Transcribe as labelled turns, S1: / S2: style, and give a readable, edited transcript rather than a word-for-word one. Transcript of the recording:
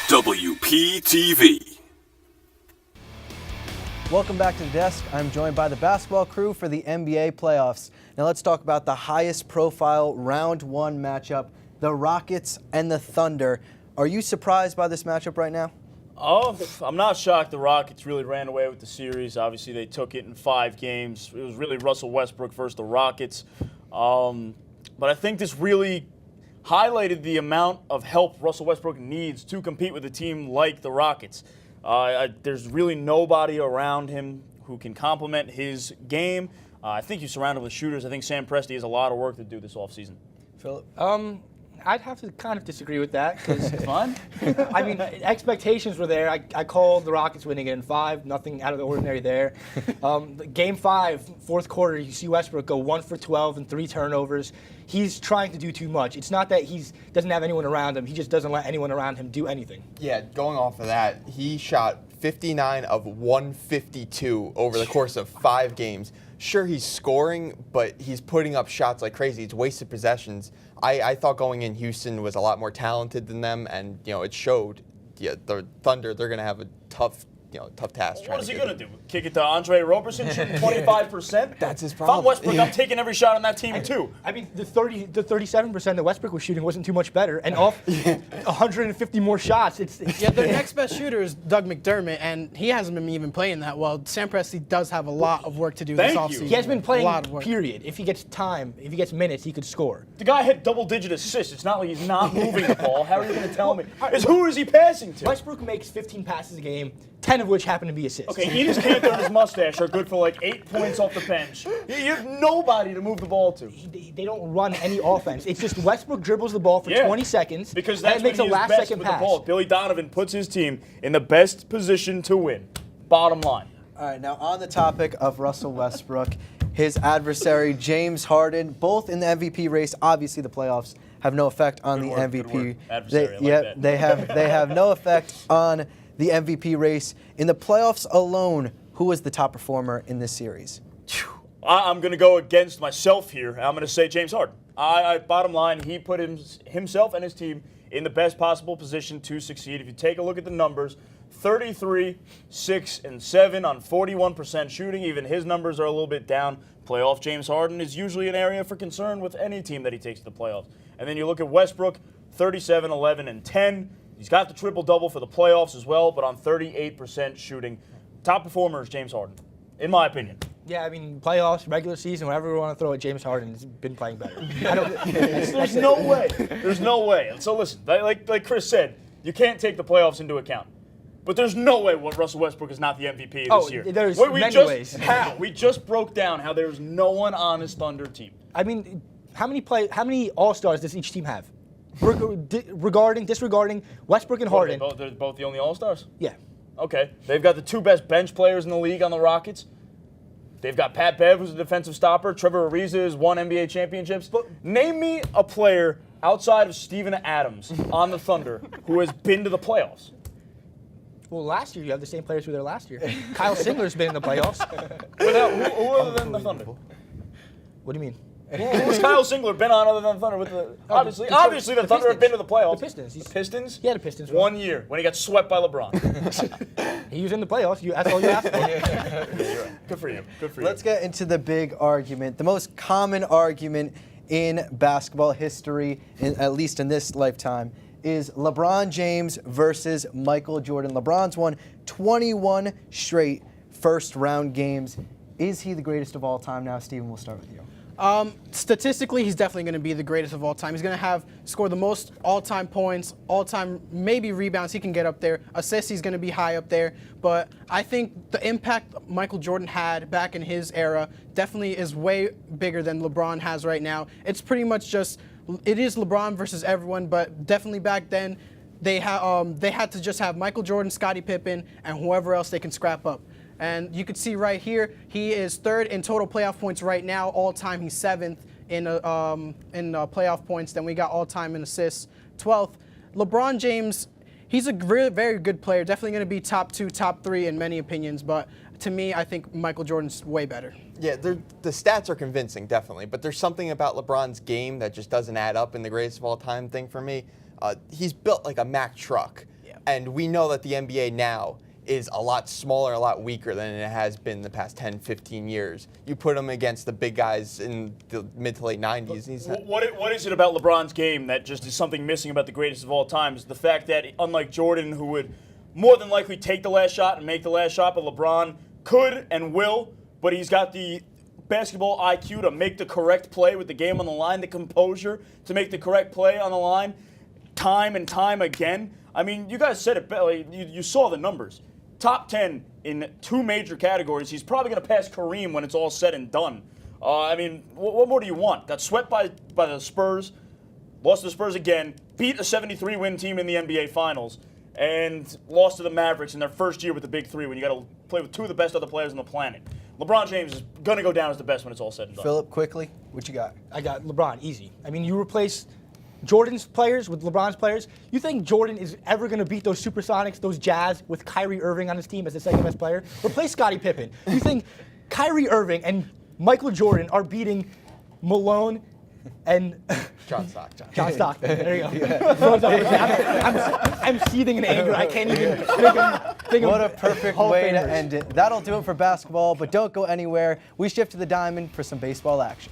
S1: WPTV.
S2: Welcome back to the desk. I'm joined by the basketball crew for the NBA playoffs. Now let's talk about the highest profile round one matchup, the Rockets and the Thunder. Are you surprised by this matchup right now?
S3: Oh, I'm not shocked the Rockets really ran away with the series. Obviously, they took it in 5 games. It was really Russell Westbrook versus the Rockets. But I think this really highlighted the amount of help Russell Westbrook needs to compete with a team like the Rockets. There's really nobody around him who can complement his game. I think he's surrounded with shooters. I think Sam Presti has a lot of work to do this offseason.
S2: Philip?
S4: I'd have to kind of disagree with that because
S3: Fun?
S4: I mean, expectations were there. I called the Rockets winning it in 5. Nothing out of the ordinary there. Game 5, fourth quarter, you see Westbrook go 1 for 12 and 3 turnovers. He's trying to do too much. It's not that he doesn't have anyone around him. He just doesn't let anyone around him do anything.
S5: Yeah, going off of that, he shot 59 of 152 over the course of 5 games. Sure, he's scoring, but he's putting up shots like crazy. It's wasted possessions. I thought going in Houston was a lot more talented than them, and it showed. Yeah, the Thunder, they're going to have a tough task.
S3: What is he going to do? Kick it to Andre Roberson, shooting 25%?
S5: That's his
S3: If
S5: problem.
S3: I'm Westbrook, I'm taking every shot on that team too.
S4: I mean, the 37% that Westbrook was shooting wasn't too much better, and off 150 more shots.
S6: Yeah, their next best shooter is Doug McDermott, and he hasn't been even playing that well. Sam Presti does have a lot of work to do this offseason.
S4: He has been playing,
S6: a lot of work.
S4: period. If he gets time, if he gets minutes, he could score.
S3: The guy had double-digit assists. It's not like he's not moving the ball. How are you going to tell me? Who is he passing to?
S4: Westbrook makes 15 passes a game, 10 of which happen to be assists.
S3: Okay, Enos Cantor and his mustache are good for like 8 points off the bench. You have nobody to move the ball to.
S4: They don't run any offense. It's just Westbrook dribbles the ball for 20 seconds
S3: because
S4: and
S3: that's
S4: it makes a
S3: when he is best
S4: last-second
S3: with
S4: pass.
S3: the ball. Billy Donovan puts his team in the best position to win. Bottom line.
S2: All right, now on the topic of Russell Westbrook, his adversary James Harden, both in the MVP race. Obviously, the playoffs have no effect on the MVP.
S3: Good word. Adversary, I like that.
S2: They have no effect on the MVP race. In the playoffs alone, who was the top performer in this series?
S3: I'm going to go against myself here. I'm going to say James Harden. Bottom line, he put himself and his team in the best possible position to succeed. If you take a look at the numbers, 33, 6, and 7 on 41% shooting. Even his numbers are a little bit down. Playoff James Harden is usually an area for concern with any team that he takes to the playoffs. And then you look at Westbrook, 37, 11, and 10. He's got the triple-double for the playoffs as well, but on 38% shooting. Top performer is James Harden, in my opinion.
S4: Yeah, I mean, playoffs, regular season, whatever we want to throw at James Harden, has been playing better.
S3: There's no way. There's no way. And so listen, like Chris said, you can't take the playoffs into account. But there's no way Russall Westbrook is not the MVP this year.
S4: There's many ways.
S3: How? We just broke down how there's no one on his Thunder team.
S4: I mean, how many All-Stars does each team have? Disregarding Westbrook and Harden.
S3: They're both the only All-Stars?
S4: Yeah.
S3: Okay. They've got the 2 best bench players in the league on the Rockets. They've got Pat Bev, who's a defensive stopper. Trevor Ariza has won NBA championships. But name me a player outside of Steven Adams on the Thunder who has been to the playoffs.
S4: Well, last year you have the same players who were there last year. Kyle Singler's been in the playoffs.
S3: Who other than the Thunder?
S4: What do you mean?
S3: Who's Kyle Singler been on other than the Thunder? With obviously the Thunder have been to the playoffs.
S4: The Pistons.
S3: The Pistons?
S4: Yeah, the Pistons.
S3: 1 year when he got swept by LeBron.
S4: He was in the playoffs. That's all you asked for.
S3: Yeah, you're right. Good for you. Good for you.
S2: Let's get into the big argument, the most common argument in basketball history, at least in this lifetime, is LeBron James versus Michael Jordan. LeBron's won 21 straight first-round games. Is he the greatest of all time now? Steven, we'll start with you.
S6: Statistically, he's definitely going to be the greatest of all time. He's going to score the most all-time points, all-time maybe rebounds. He can get up there. Assists, he's going to be high up there. But I think the impact Michael Jordan had back in his era definitely is way bigger than LeBron has right now. It's pretty much just, it is LeBron versus everyone, but definitely back then they had to just have Michael Jordan, Scottie Pippen, and whoever else they can scrap up. And you can see right here, he is 3rd in total playoff points right now. All time, he's 7th in playoff points. Then we got all time in assists, 12th. LeBron James, he's a very good player. Definitely going to be top 2, top 3 in many opinions. But to me, I think Michael Jordan's way better.
S5: Yeah, the stats are convincing, definitely. But there's something about LeBron's game that just doesn't add up in the greatest of all time thing for me. He's built like a Mack truck. And we know that the NBA now is a lot smaller, a lot weaker than it has been the past 10, 15 years. You put him against the big guys in the mid to late 90s. And he's
S3: What is it about LeBron's game that just is something missing about the greatest of all time? Is the fact that, unlike Jordan, who would more than likely take the last shot and make the last shot, but LeBron could and will, but he's got the basketball IQ to make the correct play with the game on the line, the composure to make the correct play on the line time and time again. I mean, you guys said it, you saw the numbers. Top 10 in 2 major categories. He's probably going to pass Kareem when it's all said and done. I mean, what more do you want? Got swept by the Spurs, lost to the Spurs again, beat a 73-win team in the NBA Finals, and lost to the Mavericks in their first year with the Big Three when you got to play with 2 of the best other players on the planet. LeBron James is going to go down as the best when it's all said and done.
S2: Philip, quickly, what you got?
S4: I got LeBron, easy. I mean, you replace Jordan's players with LeBron's players. You think Jordan is ever going to beat those Supersonics, those Jazz, with Kyrie Irving on his team as the second best player? Replace Scottie Pippen. You think Kyrie Irving and Michael Jordan are beating Malone and
S5: John Stockton.
S4: John Stockton. There you go. I'm seething in anger. I can't even think of
S2: What a perfect
S4: Hall of
S2: way to
S4: Famers.
S2: end it. That'll do it for basketball, but don't go anywhere. We shift to the diamond for some baseball action.